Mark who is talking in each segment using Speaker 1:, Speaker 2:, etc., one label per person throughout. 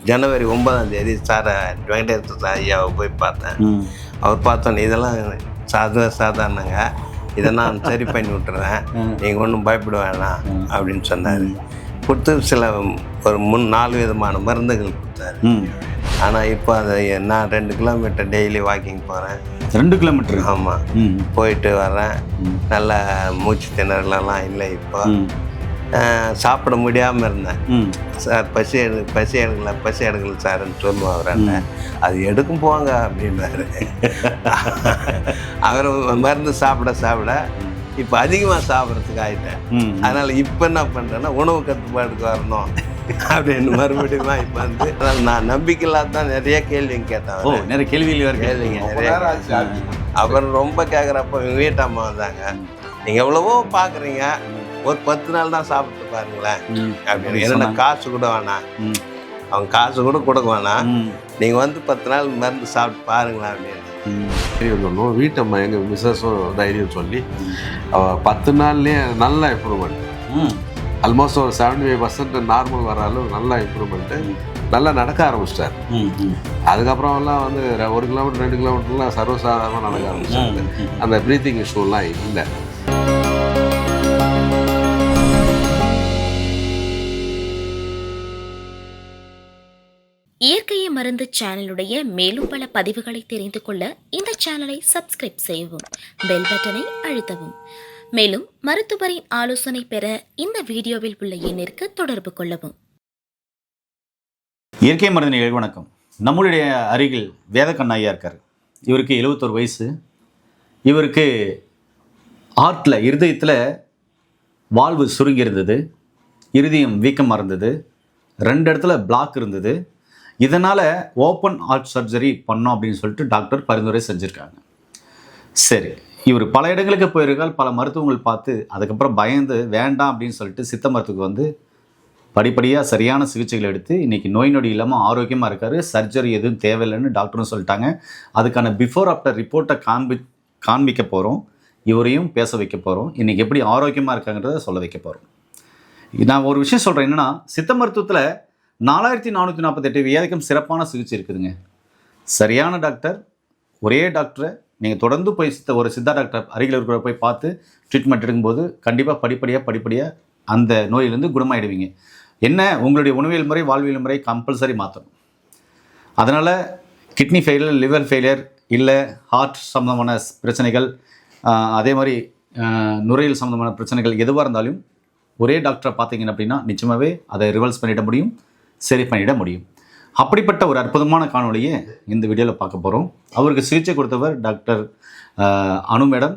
Speaker 1: ஜனவரி 9ஆம் தேதி சாரை வெங்கடேஸ்வர ஐயாவை போய் பார்த்தேன். அவர் பார்த்தோன்னே இதெல்லாம் சாதாரணங்க, இதை நான் சரி பண்ணி விட்டுறேன், நீங்கள் ஒன்றும் பயப்பட வேணாம் அப்படின்னு சொன்னார். கொடுத்து ஒரு 4 விதமான மருந்துகள் கொடுத்தாரு. ஆனால் இப்போ அதை நான் 2 கிலோமீட்டர் டெய்லி வாக்கிங் போகிறேன்.
Speaker 2: 2 கிலோமீட்டர்?
Speaker 1: ஆமாம், போயிட்டு வரேன். நல்ல மூச்சு திணறலாம் இல்லை. இப்போ சாப்பிட முடியாமல் இருந்தேன். சார் பசி எடுக்கல சார்ன்னு சொல்லுவோம் அவரை. அது எடுக்கும் போங்க அப்படின்றாரு. அவர் மருந்து சாப்பிட இப்போ அதிகமாக சாப்பிட்றதுக்கு ஆகிட்டேன். அதனால் இப்போ என்ன பண்ணுறேன்னா உணவு கட்டுப்பாடுக்கு வரணும் அப்படின்னு மறுபடியும் இப்போ வந்து நான் நம்பிக்கையில்லாத தான் நிறைய கேள்விங்க கேட்டேன்.
Speaker 2: நிறைய கேள்விங்க
Speaker 1: நிறைய. அப்புறம் ரொம்ப கேட்குறப்ப எங்கள் வீட்டம்மா வந்தாங்க. நீங்கள் எவ்வளவோ பார்க்குறீங்க, ஒரு 10 நாள் தான் சாப்பிட்டு பாருங்களேன் அப்படின்னு. என்னென்ன காசு கூட வேணாம், அவங்க காசு கூட கொடுக்க வேணாம், நீங்கள் வந்து 10 நாள் மருந்து சாப்பிட்டு பாருங்களேன் அப்படின்னு.
Speaker 3: வீட்டம்மா எங்கள் மிஸ்ஸஸும் தைரியம் சொல்லி 10 நாள்லேயே நல்ல இம்ப்ரூவ்மெண்ட். ஆல்மோஸ்ட் ஒரு 75% நார்மல் வர அளவு நல்ல இம்ப்ரூவ்மெண்ட்டு. நல்லா நடக்க ஆரம்பிச்சிட்டார். அதுக்கப்புறம் எல்லாம் வந்து 1 கிலோமீட்டர் 2 கிலோமீட்டர்லாம் சர்வசாதாரணமாக நடக்க ஆரம்பிச்சாரு. அந்த ப்ரீத்திங் இஷ்யூலாம் இல்லை.
Speaker 4: இயற்கையை மருந்து சேனலுடைய மேலும் பல பதிவுகளை தெரிந்து கொள்ள இந்த சேனலை சப்ஸ்கிரைப் செய்யவும், பெல் பட்டனை அழுத்தவும். மேலும் மருத்துவரின் ஆலோசனை பெற இந்த வீடியோவில் உள்ள எண்ணிற்கு தொடர்பு கொள்ளவும்.
Speaker 2: இயற்கை மருந்து நிகழ்வு வணக்கம். நம்மளுடைய அருகில் வேதக்கண்ண ஐயா இருக்கார். இவருக்கு 71 வயசு. இவருக்கு ஹார்ட்டில், இருதயத்தில் வால்வு சுருங்கி இருந்தது, இருதயம் வீக்கமாக இருந்தது, 2 இடத்துல பிளாக் இருந்தது. இதனால் ஓப்பன் ஹார்ட் சர்ஜரி பண்ணோம் அப்படின்னு சொல்லிட்டு டாக்டர் பரிந்துரை செஞ்சுருக்காங்க. சரி, இவர் பல இடங்களுக்கு போயிருக்கால், பல மருத்துவங்கள் பார்த்து அதுக்கப்புறம் பயந்து வேண்டாம் அப்படின்னு சொல்லிட்டு சித்த மருத்துவத்துக்கு வந்து படிப்படியாக சரியான சிகிச்சைகள் எடுத்து இன்றைக்கி நோய் நொடி இல்லாமல் ஆரோக்கியமாக இருக்கார். சர்ஜரி எதுவும் தேவையில்லைன்னு டாக்டரும் சொல்லிட்டாங்க. அதுக்கான பிஃபோர் ஆஃப்டர் ரிப்போர்ட்டை காண்பிக்க போகிறோம். இவரையும் பேச வைக்க போகிறோம். இன்றைக்கி எப்படி ஆரோக்கியமாக இருக்காங்கிறத சொல்ல வைக்க போகிறோம். நான் ஒரு விஷயம் சொல்கிறேன், என்னென்னா சித்த மருத்துவத்தில் 4448 வியாதிக்கும் சிறப்பான சிகிச்சை இருக்குதுங்க. சரியான டாக்டர், ஒரே டாக்டரை நீங்கள் தொடர்ந்து போய் ஒரு சித்தா டாக்டர் அருகில் இருக்கிற போய் பார்த்து ட்ரீட்மெண்ட் எடுக்கும்போது கண்டிப்பாக படிப்படியாக அந்த நோயிலேருந்து குணமாயிடுவீங்க. என்ன, உங்களுடைய உணவியல் முறை, வாழ்வியல் முறை கம்பல்சரி மாற்றணும். அதனால் கிட்னி ஃபெயிலியர், லிவர் ஃபெயிலியர், இல்லை ஹார்ட் சம்மந்தமான பிரச்சனைகள், அதே மாதிரி நுரையீரல் சம்மந்தமான பிரச்சனைகள் எதுவாக இருந்தாலும் ஒரே டாக்டரை பார்த்தீங்க அப்படின்னா நிச்சயமாகவே அதை ரிவர்ஸ் பண்ணிட முடியும், சரி பண்ணிட முடியும். அப்படிப்பட்ட ஒரு அற்புதமான காணொலியை இந்த வீடியோவில் பார்க்க போகிறோம். அவருக்கு சிகிச்சை கொடுத்தவர் டாக்டர் அனு மேடம்,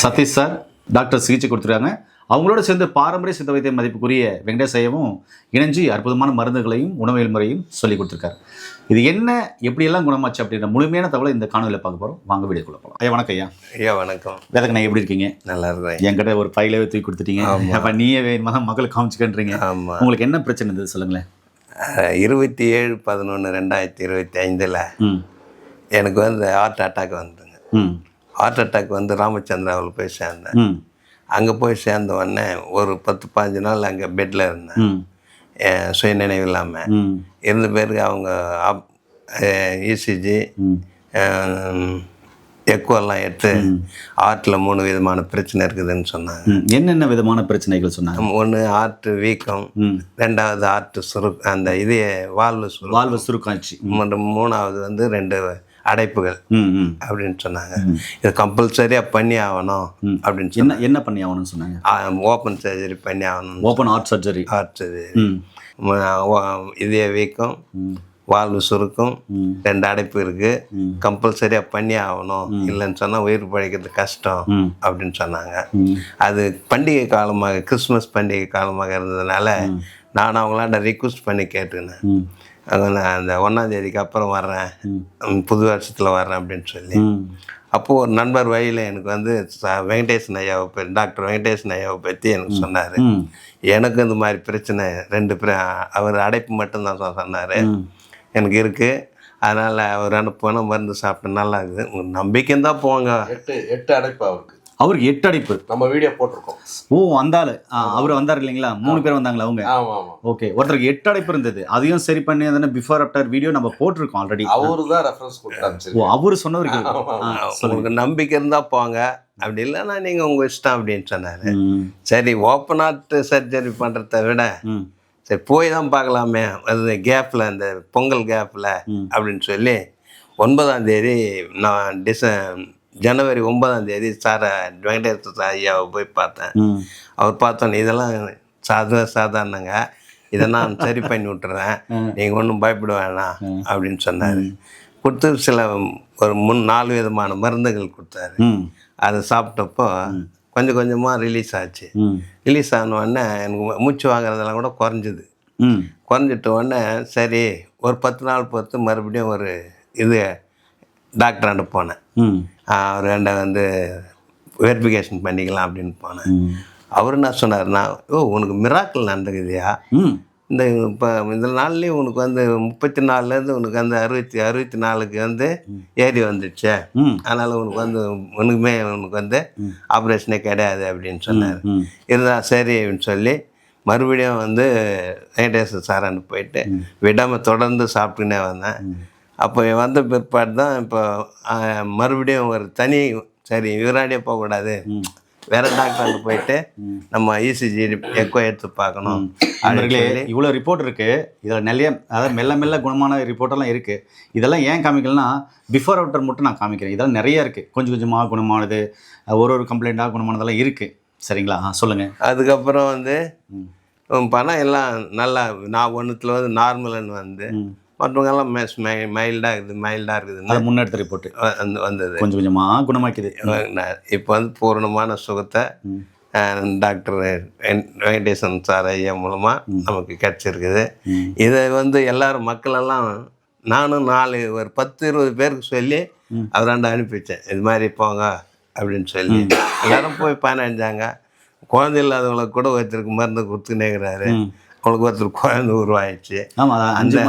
Speaker 2: சதீஷ் சார் டாக்டர் சிகிச்சை கொடுத்துருக்காங்க. அவங்களோட சேர்ந்து பாரம்பரிய சித்த வைத்திய மதிப்புக்குரிய வெங்கடேஷ் ஐயாவும் இணைஞ்சு அற்புதமான மருந்துகளையும் உணவியல் முறையும் சொல்லி கொடுத்துருக்காரு. இது என்ன, எப்படியெல்லாம் குணமாச்சு அப்படின்ற முழுமையான தகவலை இந்த காணொலியில் பார்க்க போகிறோம். வாங்க வீடியோக்குள்ள போகலாம். ஐயா வணக்கம்.
Speaker 1: ஐயா வணக்கம்.
Speaker 2: வேதக்கண்ணா எப்படி இருக்கீங்க?
Speaker 1: நல்லா இருக்கேன்.
Speaker 2: என்கிட்ட ஒரு ஃபைலாகவே தூக்கி கொடுத்துட்டீங்க. அப்போ நீயே மக்களுக்கு காமிச்சுக்கன்றீங்க.
Speaker 1: ஆமாம்.
Speaker 2: உங்களுக்கு என்ன பிரச்சனை இருந்தது சொல்லுங்களேன்.
Speaker 1: 27/11/2025 எனக்கு வந்து ஹார்ட் அட்டாக் வந்துங்க. ஹார்ட் அட்டாக் வந்து ராமச்சந்திராவில் போய் சேர்ந்தேன். அங்கே போய் சேர்ந்த உடனே ஒரு 10-15 நாள் அங்கே பெட்டில் இருந்தேன். சுயநினைவு இல்லாமல் இருந்த பேருக்கு அவங்க இசிஜி எக்கோலாம் எடுத்து ஹார்ட்டில் 3 விதமான பிரச்சனை இருக்குதுன்னு சொன்னாங்க.
Speaker 2: என்னென்ன விதமான பிரச்சனைகள் சொன்னாங்க?
Speaker 1: ஒன்று ஹார்ட் வீக்கம், 2வது ஹார்ட் அந்த இது வால்வு சுருக்காச்சு, 3வது வந்து 2 அடைப்புகள் அப்படின்னு சொன்னாங்க. இது கம்பல்சரியாக பண்ணி ஆகணும் அப்படின்னு சொன்னாங்க.
Speaker 2: என்ன பண்ணி ஆகணும்னு சொன்னாங்க?
Speaker 1: ஓப்பன் சர்ஜரி பண்ணி ஆகணும்.
Speaker 2: Open heart surgery.
Speaker 1: இதய வீக்கம், வால்வு சுருக்கம், 2 அடைப்பு இருக்குது, கம்பல்சரியாக பண்ணி ஆகணும், இல்லைன்னு சொன்னால் உயிர் பிழைக்கிறது கஷ்டம் அப்படின்னு சொன்னாங்க. அது பண்டிகை காலமாக, கிறிஸ்மஸ் பண்டிகை காலமாக இருந்ததுனால நான் அவங்களாண்ட ரிக்வெஸ்ட் பண்ணி கேட்டுக்கினேன். நான் அந்த 1ஆம் தேதிக்கு அப்புறம் வர்றேன், புது வருஷத்தில் வர்றேன் அப்படின்னு சொல்லி. அப்போது ஒரு நண்பர் வழியில் எனக்கு வந்து வெங்கடேசன் ஐயாவை டாக்டர் வெங்கடேசன் ஐயாவை பற்றி எனக்கு சொன்னார். எனக்கு இந்த மாதிரி பிரச்சனை 2 அவர் அடைப்பு மட்டும்தான் சொன்னார், எனக்கு இருக்குது. அதனால் அவர் அனுப்பின மருந்து சாப்பிட்டு நல்லா இருக்குது. நம்பிக்கை தான் போங்க.
Speaker 3: 8 அடைப்பு அவருக்கு.
Speaker 2: அவருக்கு 8 அடைப்பு.
Speaker 3: நம்ம வீடியோ போட்டிருக்கோம்.
Speaker 2: ஓ அந்த ஆளு அவர் வந்தார் இல்லைங்களா? 3 பேர் வந்தாங்களா அவங்க?
Speaker 3: ஆமா ஆமா.
Speaker 2: ஓகே, ஒருத்தருக்கு 8 அடைப்பு இருந்தது. அதையும் சரி பண்ணி அதன பிஃபோர் ஆஃப்டர் வீடியோ நம்ம போட்டிருக்கோம் ஆல்ரெடி.
Speaker 3: அவரு தான் ரெஃபரன்ஸ் கொடுத்தாரு.
Speaker 2: ஓ அவரு சொன்னவருக்கு
Speaker 1: உங்களுக்கு நம்பிக்கை இருந்தா போங்க, அப்படி இல்லைன்னா நீங்க உங்க இஷ்டம் அப்படின்னு சொன்னாரு. சரி, ஓப்பன் ஹார்ட் சர்ஜரி பண்றதை விட சரி போய் தான் பார்க்கலாமே, அது கேப்ல அந்த பொங்கல் கேப்ல அப்படின்னு சொல்லி 9ஆம் தேதி நான் ஜனவரி 9ஆம் தேதி சாரை வெங்கடேஸ்வர ஐயாவை போய் பார்த்தேன். அவர் பார்த்தோன்னே இதெல்லாம் சாதாரணங்க, இதை நான் சரி பண்ணி விட்டுறேன், நீங்கள் ஒன்றும் பயப்பட வேணாம் அப்படின்னு சொன்னார். கொடுத்து சில ஒரு 4 விதமான மருந்துகள் கொடுத்தாரு. அதை சாப்பிட்டப்போ கொஞ்சம் கொஞ்சமாக ரிலீஸ் ஆச்சு. ரிலீஸ் ஆனோடனே எனக்கு மூச்சு வாங்குறதெல்லாம் கூட குறைஞ்சிது. குறைஞ்சிட்ட உடனே சரி ஒரு 10 நாள் பொறுத்து மறுபடியும் ஒரு இது டாக்டராண்ட போனேன். அவர் வந்து வெரிஃபிகேஷன் பண்ணிக்கலாம் அப்படின்னு போனேன். அவர் என்ன சொன்னார்னா, ஓ உனக்கு மிராக்கிள் நடந்துக்குதியா, இந்த இப்போ இந்த நாள்லேயே உனக்கு வந்து 34லேருந்து உனக்கு வந்து 64க்கு வந்து ஏறி வந்துடுச்சு, அதனால் உனக்கு வந்து உனக்கு வந்து ஆப்ரேஷனே கிடையாது அப்படின்னு சொன்னார். இருந்தா சரி அப்படின்னு சொல்லி மறுபடியும் வந்து வெங்கடேஸ்வர சாரான்னு போயிட்டு விடாமல் தொடர்ந்து சாப்பிட்டுனே வந்தேன். அப்போ வந்த பிற்பாடு தான் இப்போ மறுபடியும் ஒரு தனி சரி இவராடியே போகக்கூடாது, வேற டாக்டர் போயிட்டு நம்ம இசிஜி எக்கோ எடுத்து பார்க்கணும்.
Speaker 2: அவர்களே இவ்வளோ ரிப்போர்ட் இருக்குது, இதில் நிறைய அதாவது மெல்ல மெல்ல குணமான ரிப்போர்ட்டெல்லாம் இருக்குது. இதெல்லாம் ஏன் காமிக்கலன்னா பிஃபோர் ஆஃப்டர் மட்டும் நான் காமிக்கிறேன். இதெல்லாம் நிறைய இருக்குது, கொஞ்சம் கொஞ்சமாக குணமானது, ஒரு கம்ப்ளைண்ட்டாக குணமானதெல்லாம் இருக்குது. சரிங்களா? சொல்லுங்கள்.
Speaker 1: அதுக்கப்புறம் வந்து பணம் எல்லாம் நல்லா நான் ஒன்றுத்தில் வந்து நார்மல்னு வந்து மற்றவங்கெல்லாம் மைல்டாக இருக்குது.
Speaker 2: அது முன்னெடுத்த ரிப்போர்ட்டு
Speaker 1: வந்தது,
Speaker 2: கொஞ்சம் கொஞ்சமாக குணமாக்கிது.
Speaker 1: இப்போ வந்து பூரணமான சுகத்தை டாக்டர் வெங்கடேசன் சார் ஐயா மூலமாக நமக்கு கிடச்சிருக்குது. இதை வந்து எல்லாரும் மக்களெல்லாம் நானும் ஒரு 10-20 பேருக்கு சொல்லி அவராண்ட அனுப்பிச்சேன், இது மாதிரி போங்க அப்படின்னு சொல்லி. எல்லாரும் போய் பயனடைஞ்சாங்க. குழந்தை இல்லாதவங்களுக்கு கூட ஒருத்தருக்கு மருந்து கொடுத்துனேங்கிறாரு. அவங்களுக்கு ஒருத்தர் குழந்தை உருவாயிடுச்சு.
Speaker 2: ஆமாம், 5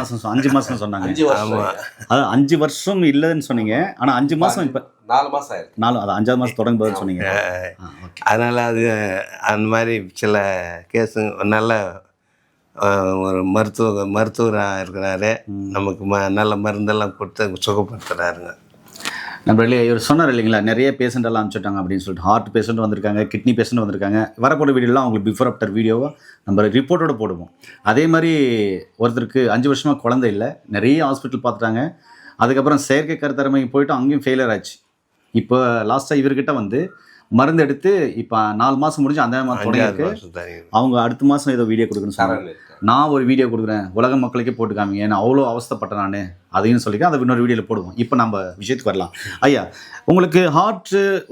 Speaker 2: மாதம் சொன்னாங்க.
Speaker 1: ஆமாம்,
Speaker 2: அது 5 வருஷம் இல்லைன்னு சொன்னீங்க. ஆனால் 5 மாதம் இப்போ
Speaker 3: 4 மாதம் ஆயிருக்கு.
Speaker 2: 5ஆவது மாதம் தொடங்கும் போது சொன்னீங்க.
Speaker 1: அதனால் அது அந்த மாதிரி சில கேஸு நல்ல ஒரு மருத்துவராக இருக்கிறாரு. நமக்கு நல்ல மருந்தெல்லாம் கொடுத்து சுகப்படுத்துகிறாருங்க.
Speaker 2: நம்மளே இவர் சொன்னார் இல்லைங்களா, நிறைய பேஷண்ட் எல்லாம் அனுப்பிச்சிட்டாங்க அப்படின்னு சொல்லிட்டு. ஹார்ட் பேஷண்ட் வந்திருக்காங்க, கிட்னி பேஷண்ட் வந்திருக்காங்க. வரப்போகிற வீடியோலாம் அவங்களுக்கு பிஃபோர் ஆஃப்டர் வீடியோவை நம்ம ரிப்போர்ட்டோடு போடுவோம். அதே மாதிரி ஒருத்தருக்கு 5 வருஷமாக குழந்தை இல்லை, நிறைய ஹாஸ்பிட்டல் பார்த்துட்டாங்க. அதுக்கப்புறம் செயற்கை கருத்தரமை போய்ட்டு அங்கேயும் ஃபெயிலியர் ஆச்சு. இப்போ லாஸ்ட்டாக இவர்கிட்ட வந்து மருந்து எடுத்து இப்போ 4 மாதம் முடிஞ்சு அந்த மாதம் தொடங்கியிருக்கு. அவங்க அடுத்த மாதம் ஏதோ வீடியோ கொடுக்குன்னு சொன்னாங்க. நான் ஒரு வீடியோ கொடுக்குறேன், உலக மக்களுக்கே போட்டு காமிங்க, நான் அவ்வளோ அவஸ்தைப்பட்டேன் நான் அதையும் சொல்லிக்கிறேன். அதை இன்னொரு வீடியோவில் போடுவோம். இப்போ நம்ம விஷயத்துக்கு வரலாம். ஐயா, உங்களுக்கு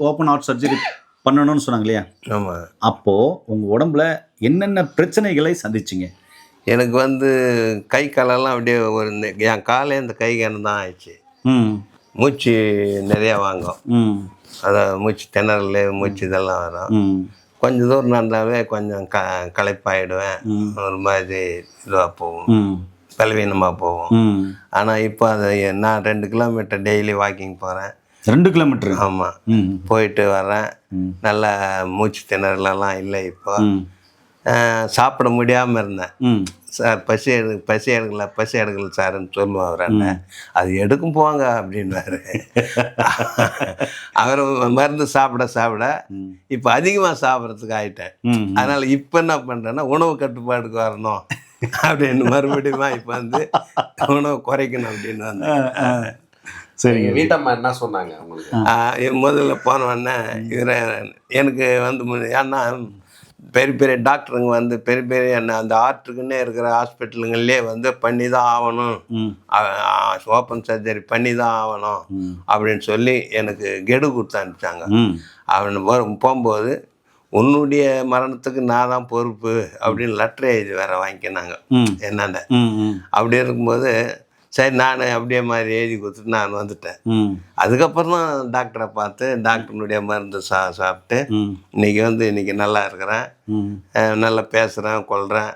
Speaker 2: ஓப்பன் ஹார்ட் சர்ஜரி பண்ணணும்னு சொன்னாங்க இல்லையா?
Speaker 1: ஆமாம்.
Speaker 2: அப்போது உங்கள் உடம்புல என்னென்ன பிரச்சனைகளை சந்திச்சிங்க?
Speaker 1: எனக்கு வந்து கை காலெல்லாம் அப்படியே என் காலே இந்த கை தான் ஆயிடுச்சு. மூச்சு நிறையா வாங்கும், அதாவது மூச்சு திணறல், மூச்சு இதெல்லாம் வரும். கொஞ்சம் தூரம் நடந்தாவே கொஞ்சம் களைப்பாயிடுவேன், ஒரு மாதிரி இதுவாக போகும், பலவீனமாக போகும். ஆனால் இப்போ அது நான் 2 கிலோமீட்டர் டெய்லி வாக்கிங் போகிறேன்.
Speaker 2: 2 கிலோமீட்டர்?
Speaker 1: ஆமாம், போயிட்டு வரேன். நல்லா மூச்சு திணறலாம் இல்லை. இப்போ சாப்பிட முடியாமல் இருந்தேன். சார் பசி எடுக்கல சார்ன்னு சொல்லுவான் அவர் அண்ணன். அது எடுக்கும் போவாங்க அப்படின்வாரு. அவர் மருந்து சாப்பிட இப்போ அதிகமாக சாப்பிட்றதுக்கு ஆகிட்டேன். அதனால் இப்போ என்ன பண்ணுறேன்னா உணவு கட்டுப்பாடுக்கு வரணும் அப்படின்னு மறுபடியும் இப்போ வந்து உணவு குறைக்கணும் அப்படின்னு வந்து.
Speaker 2: சரி,
Speaker 3: வீட்டம்மா என்ன சொன்னாங்க உங்களுக்கு?
Speaker 1: முதல்ல போனோடனே எனக்கு வந்து ஏன்னா பெரிய டாக்டருங்க வந்து பெரிய அந்த ஹார்ட்டுக்குன்னே இருக்கிற ஹாஸ்பிட்டலுங்கள்லேயே வந்து பண்ணி தான் ஆகணும், ஓப்பன் சர்ஜரி பண்ணி தான் ஆகணும் அப்படின்னு சொல்லி எனக்கு கெடு கொடுத்து அனுப்பிச்சாங்க. அவன் போகும்போது உன்னுடைய மரணத்துக்கு நான் தான் பொறுப்பு அப்படின்னு லெட்டர் எழுதி வேற வாங்கிக்கினாங்க என்னென்ன. அப்படி இருக்கும்போது சரி நான் அப்படியே மாதிரி எழுதி கொடுத்துட்டு நான் வந்துட்டேன். அதுக்கப்புறம் தான் டாக்டரை பார்த்து டாக்டருடைய மருந்து சாப்பிட்டு இன்னைக்கு நல்லா இருக்கிறேன், நல்லா பேசுகிறேன், கொள்கிறேன்,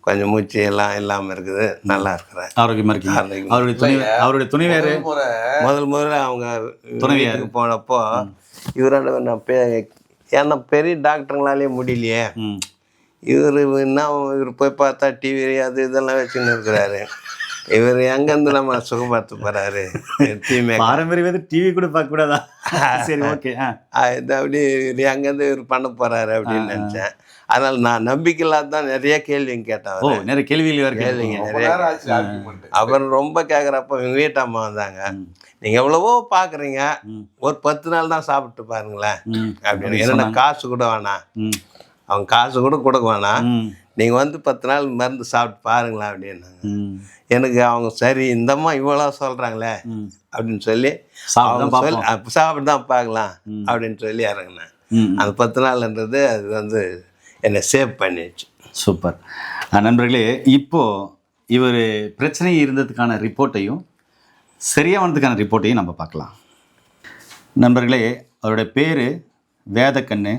Speaker 1: கொஞ்சம் மூச்சு எல்லாம் இல்லாமல் இருக்குது, நல்லா இருக்கிறேன்,
Speaker 2: ஆரோக்கியமாக இருக்கேன். அவருடைய துணை வேறு
Speaker 1: முதல்ல அவங்க துணைவியாருக்கு போனப்போ இவரோட நான் ஏன்னா பெரிய டாக்டருங்களாலே முடியலையே.
Speaker 2: ம்
Speaker 1: இவர் என்ன இவர் போய் பார்த்தா டிவி அது இதெல்லாம் வச்சுன்னு இருக்கிறாரு. இவர் எங்கேருந்து நம்ம சுகப்படுத்த போகிறாரு? தீமை
Speaker 2: பாரம்பரிய டிவி கூட பார்க்க கூடாதா? சரி, ஓகே.
Speaker 1: இது அப்படி இவர் எங்கேருந்து இவர் பண்ண போகிறாரு அப்படின்னு நினச்சேன். அதனால் நான் நம்பிக்கையில்லாத தான் நிறைய கேள்விங்க கேட்டேன்.
Speaker 2: ஓ, நிறைய கேள்விகள்
Speaker 1: கேள்விங்க
Speaker 3: ரொம்ப
Speaker 1: நிறைய.
Speaker 3: நேரம் ஆச்சு argument.
Speaker 1: அப்புறம் ரொம்ப கேட்குறப்ப எங்கள் வீட்டம்மா வந்தாங்க. நீங்கள் எவ்வளவோ பார்க்குறீங்க, ஒரு 10 நாள் தான் சாப்பிட்டு பாருங்களேன் அப்படின்னு. என்னென்ன காசு கூட வேணாம், அவங்க காசு கூட கொடுக்க வேணாம், நீங்கள் வந்து 10 நாள் மருந்து சாப்பிட்டு பாருங்களேன் அப்படின்னாங்க. எனக்கு அவங்க சரி இந்தம்மா இவ்வளோ சொல்கிறாங்களே அப்படின்னு சொல்லி சாப்பிட்டு தான் பார்க்கலாம் அப்படின்னு சொல்லி இறங்கினேன். அந்த 10 நாள்ன்றது அது வந்து என்னை சேவ் பண்ணிடுச்சு.
Speaker 2: சூப்பர். நண்பர்களே, இப்போது இவர் பிரச்சனை இருந்ததுக்கான ரிப்போர்ட்டையும் சரியானதுக்கான ரிப்போர்ட்டையும் நம்ம பார்க்கலாம். நண்பர்களே, அவருடைய பேர் வேதக்கண்ணு.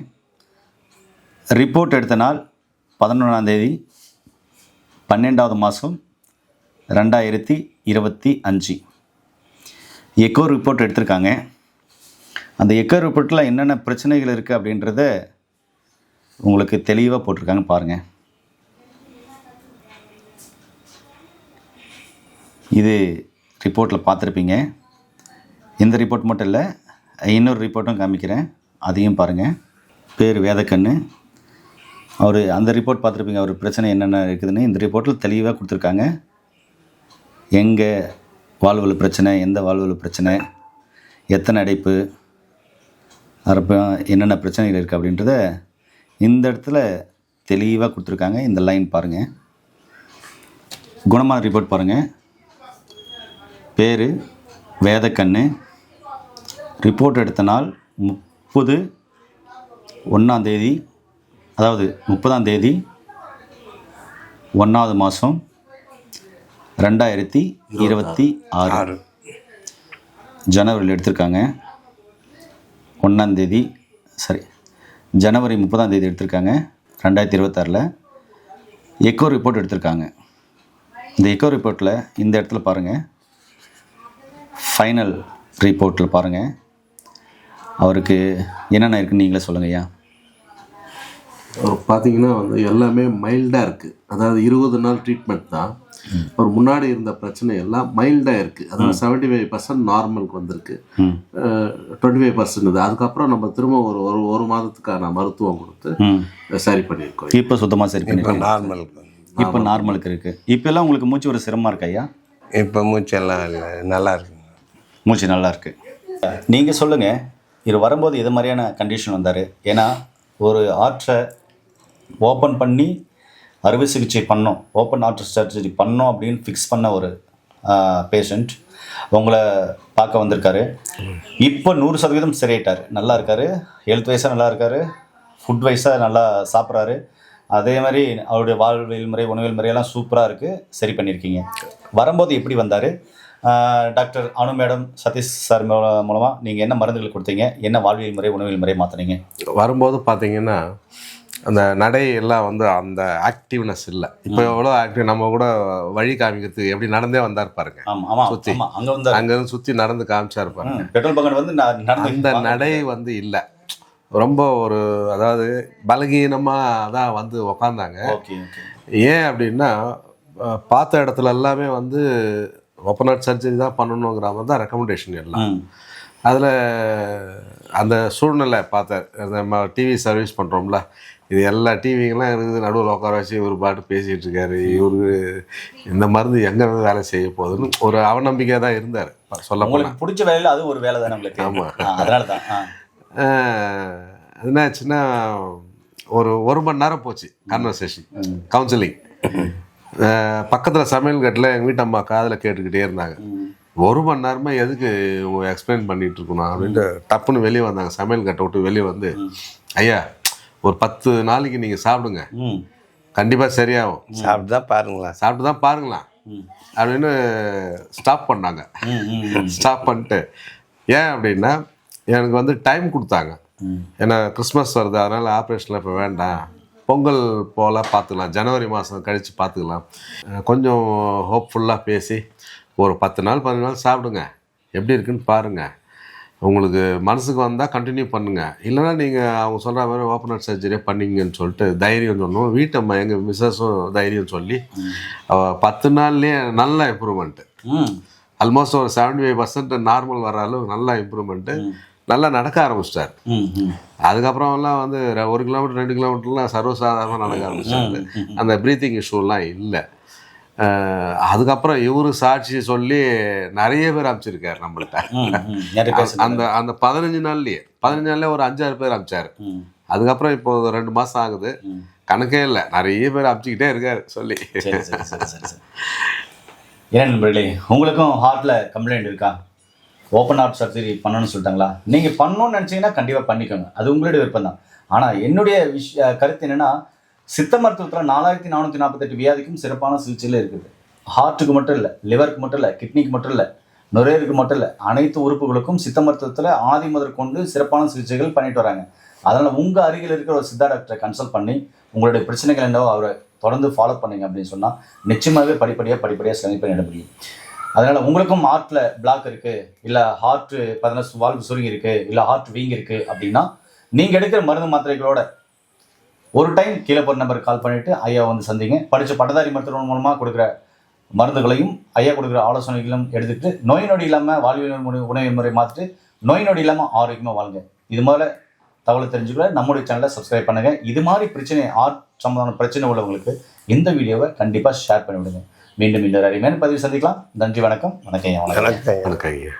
Speaker 2: ரிப்போர்ட் எடுத்த நாள் 11ஆம் 12வது மாதம் 2025. எக்கோ ரிப்போர்ட் எடுத்திருக்காங்க. அந்த எக்கோ ரிப்போர்ட்டில் என்னென்ன பிரச்சனைகள் இருக்குது அப்படின்றத உங்களுக்கு தெளிவாக போட்டிருக்காங்க பாருங்கள். இது ரிப்போர்ட்டில் பார்த்துருப்பீங்க. இந்த ரிப்போர்ட் மட்டும் இல்லை, இன்னொரு ரிப்போர்ட்டும் காமிக்கிறேன், அதையும் பாருங்கள். பேர் வேதக்கண்ணு. அவர் அந்த ரிப்போர்ட் பார்த்துருப்பீங்க, அவர் பிரச்சனை என்னென்ன இருக்குதுன்னு. இந்த ரிப்போர்ட்டில் தெளிவாக கொடுத்துருக்காங்க. எங்கே வாழ்வில் பிரச்சனை, எந்த வாழ்வில் பிரச்சனை, எத்தனை அடைப்பு, அப்புறம் என்னென்ன பிரச்சனைகள் இருக்குது அப்படின்றத இந்த இடத்துல தெளிவாக கொடுத்துருக்காங்க. இந்த லைன் பாருங்கள். குணமான ரிப்போர்ட் பாருங்கள். பேர் வேதக்கண்ணு. ரிப்போர்ட் எடுத்த நாள் 30/1, அதாவது 30ஆம் 1வது மாதம் 2026 ஜனவரியில் எடுத்திருக்காங்க. ஜனவரி 30ஆம் எடுத்திருக்காங்க 2026. எக்கோ ரிப்போர்ட் எடுத்திருக்காங்க. இந்த எக்கோ ரிப்போர்ட்டில் இந்த இடத்துல பாருங்கள், ஃபைனல் ரிப்போர்ட்டில் பாருங்கள் அவருக்கு என்னென்ன இருக்குன்னு நீங்களே சொல்லுங்கள் ஐயா.
Speaker 3: பார்த்தீங்கன்னா வந்து எல்லாமே மைல்டாக இருக்குது. அதாவது 20 நாள் ட்ரீட்மெண்ட் தான். ஒரு முன்னாடி இருந்த பிரச்சனை எல்லாம் மைல்டாக இருக்குது. அதாவது 75% நார்மலுக்கு வந்திருக்கு, 25% இது. அதுக்கப்புறம் நம்ம திரும்ப ஒரு மாதத்துக்கான மருத்துவம் கொடுத்து சரி பண்ணியிருக்கோம்.
Speaker 2: இப்போ சுத்தமாக சரி பண்ணியிருக்கோம்.
Speaker 1: நார்மலுக்கு
Speaker 2: இப்போ நார்மலுக்கு இருக்குது. இப்போல்லாம் உங்களுக்கு மூச்சு ஒரு சிரமமாக இருக்கா ஐயா?
Speaker 1: இப்போ மூச்செல்லாம் இல்லை, நல்லா இருக்குங்க.
Speaker 2: மூச்சு நல்லா இருக்குது. நீங்கள் சொல்லுங்கள், இது வரும்போது எது மாதிரியான கண்டிஷன் வந்தார்? ஏன்னா ஒரு ஆர்ட்டை ஓப்பன் பண்ணி அறுவை சிகிச்சை பண்ணோம், ஓப்பன் ஆர்ட் சர்ஜரி பண்ணோம் அப்படின்னு ஃபிக்ஸ் பண்ண ஒரு பேஷண்ட் உங்களை பார்க்க வந்திருக்காரு. இப்போ 100% சரியாயிட்டார், நல்லா இருக்கார். ஹெல்த் வைஸாக நல்லா இருக்கார், ஃபுட் வைஸாக நல்லா சாப்பிட்றாரு. அதே மாதிரி அவருடைய வாழ்வியல் முறை, உணவியல் முறையெல்லாம் சூப்பராக இருக்குது, சரி பண்ணியிருக்கீங்க. வரும்போது எப்படி வந்தார்? டாக்டர் அனு மேடம், சதீஷ் சார் மூலமாக நீங்கள் என்ன மருந்துகள் கொடுத்தீங்க, என்ன வாழ்வியல் முறை, உணவியல் முறை மாற்றினீங்க? வரும்போது
Speaker 3: பார்த்தீங்கன்னா அந்த நடை எல்லாம் வந்து அந்த ஆக்டிவ்னஸ் இல்லை. இப்போ எவ்வளோ ஆக்டிவ், நம்ம கூட வழி காமிக்கிறதுக்கு எப்படி நடந்தே வந்தார் பாருங்க. சுற்றி அங்கேருந்து சுற்றி நடந்து காமிச்சார் பாருங்க.
Speaker 2: பெட்ரோல் பங்க் வந்து
Speaker 3: அந்த நடை வந்து இல்லை, ரொம்ப ஒரு அதாவது பலகீனமாக தான் வந்து உக்காந்தாங்க. ஏன் அப்படின்னா பார்த்த இடத்துல எல்லாமே வந்து ஓப்பன் ஹார்ட் சர்ஜரி தான் பண்ணணுங்கிற மாதிரி தான் ரெக்கமெண்டேஷன் எல்லாம். அதில் அந்த சூழ்நிலை பார்த்தார். நம்ம டிவி சர்வீஸ் பண்ணுறோம்ல, இது எல்லா டிவிங்கெல்லாம் இருக்குது, நடுவில் உட்கார வச்சு இவர் பாட்டு பேசிகிட்டு இருக்காரு. இவருக்கு இந்த மருந்து எங்கேருந்து வேலை செய்ய போகுதுன்னு ஒரு அவநம்பிக்கை தான் இருந்தார். சொல்ல போனால்
Speaker 2: பிடிச்ச வேலையில் அது ஒரு வேலை தான் நம்மளுக்கு. ஆமாம், அதனால தான்
Speaker 3: என்னாச்சுன்னா ஒரு மணி நேரம் போச்சு கன்வர்சேஷன், கவுன்சிலிங். பக்கத்தில் சமையல் கட்டில் எங்கள் வீட்டு அம்மா காதில் கேட்டுக்கிட்டே இருந்தாங்க. 1 மணி நேரமாக எதுக்கு எக்ஸ்பிளைன் பண்ணிகிட்டு இருக்கணும் அப்படின்ட்டு டப்புன்னு வெளியே வந்தாங்க. சமையல் கட்டை விட்டு வெளியே வந்து, ஐயா ஒரு 10 நாளைக்கு நீங்கள் சாப்பிடுங்க, கண்டிப்பாக சரியாகும்,
Speaker 1: சாப்பிட்டு தான் பாருங்களா
Speaker 3: அப்படின்னு ஸ்டாப் பண்ணாங்க. ஸ்டாப் பண்ணிட்டு ஏன் அப்படின்னா எனக்கு வந்து டைம் கொடுத்தாங்க. ஏன்னா கிறிஸ்மஸ் வருது, அதனால் ஆப்ரேஷனில் இப்போ வேண்டாம், பொங்கல் போல் பார்த்துக்கலாம், ஜனவரி மாதம் கழித்து பார்த்துக்கலாம், கொஞ்சம் ஹோப்ஃபுல்லாக பேசி ஒரு 10 நாள் 15 நாள் சாப்பிடுங்க, எப்படி இருக்குன்னு பாருங்கள், உங்களுக்கு மனசுக்கு வந்தால் கண்டினியூ பண்ணுங்கள், இல்லைன்னா நீங்கள் அவங்க சொல்கிற மாதிரி ஓப்பன் ஹார்ட் சர்ஜரியே பண்ணிங்கன்னு சொல்லிட்டு தைரியம் சொன்னோம். வீட்டம்மா எங்கள் மிஸ்ஸஸும் தைரியம் சொல்லி 10 நாள்லேயே நல்ல இம்ப்ரூவ்மெண்ட்டு. ஆல்மோஸ்ட் ஒரு 75% நார்மல் வர அளவுக்கு நல்ல இம்ப்ரூவ்மெண்ட்டு. நல்லா நடக்க ஆரம்பிச்சிட்டார். அதுக்கப்புறம் எல்லாம் வந்து 1 கிலோமீட்டர் 2 கிலோமீட்டர்லாம் சர்வசாதாரணமாக நடக்க ஆரம்பிச்சாரு. அந்த ப்ரீத்திங் இஷ்யூலாம் இல்லை. அதுக்கப்புறம் இவரு சாட்சி சொல்லி நிறைய பேர் அனுப்பிச்சிருக்காரு நம்மள்கிட்ட. அந்த 15 நாள்லேயே ஒரு 5-6 பேர் அனுப்பிச்சாரு. அதுக்கப்புறம் இப்போ 2 மாதம் ஆகுது, கணக்கே இல்லை, நிறைய பேர் அனுப்பிச்சிக்கிட்டே இருக்காரு சொல்லி.
Speaker 2: ஏன் நண்பர்களே, உங்களுக்கும் ஹார்ட்டில் கம்ப்ளைண்ட் இருக்கா? ஓப்பன் ஹார்ட் சர்ஜரி பண்ணணும்னு சொல்லிட்டாங்களா? நீங்கள் பண்ணணும்னு நினச்சிங்கன்னா கண்டிப்பாக பண்ணிக்கோங்க, அது உங்களுடைய விருப்பம் தான். ஆனால் என்னுடைய கருத்து என்னென்னா, சித்த மருத்துவத்தில் 4448 வியாதிக்கும் சிறப்பான சிகிச்சையில் இருக்குது. ஹார்ட்டுக்கு மட்டும் இல்லை, லிவருக்கு மட்டும் இல்லை, கிட்னிக்கு மட்டும் இல்லை, நுரையீரலுக்கு மட்டும் இல்லை, அனைத்து உறுப்புகளுக்கும் சித்த மருத்துவத்தில் ஆதி முதற் கொண்டு சிறப்பான சிகிச்சைகள் பண்ணிட்டு வராங்க. அதனால் உங்கள் அருகில் இருக்கிற ஒரு சித்தா டாக்டரை கன்சல்ட் பண்ணி உங்களுடைய பிரச்சனைகள் என்னவோ அவரை தொடர்ந்து ஃபாலோ பண்ணிங்க அப்படின்னு சொன்னால் நிச்சயமாகவே படிப்படியாக சரி பண்ணிட முடியும். அதனால் உங்களுக்கும் ஹார்ட்டில் பிளாக் இருக்குது, இல்லை ஹார்ட்டு பார்த்தீங்கன்னா வால்வு சுருங்கி இருக்குது, இல்லை ஹார்ட் வீங்கி இருக்குது அப்படின்னா நீங்கள் எடுக்கிற மருந்து மாத்திரைகளோட ஒரு டைம் கீழே போகிற நம்பருக்கு கால் பண்ணிவிட்டு ஐயா வந்து சந்திங்க. படித்த பட்டதாரி மருத்துவர்கள் மூலமாக கொடுக்குற மருந்துகளையும் ஐயா கொடுக்குற ஆலோசனைகளும் எடுத்துக்கிட்டு நோய் நொடி இல்லாமல் வாழ்வியல் உணவு முறை மாற்றிட்டு நோய் நொடி இல்லாமல் ஆரோக்கியமாக வாழுங்க. இது மாதிரி தகவலை தெரிஞ்சுக்கூட நம்முடைய சேனலை சப்ஸ்கிரைப் பண்ணுங்கள். இது மாதிரி பிரச்சனை ஆர்ட் சம்பந்தமான பிரச்சனை உள்ளவங்களுக்கு இந்த வீடியோவை கண்டிப்பாக ஷேர் பண்ணிவிடுங்க. மீண்டும் இன்னொரு அருமையான பதிவு சந்திக்கலாம். நன்றி, வணக்கம். வணக்கம்.
Speaker 3: வணக்கம் ஐயா.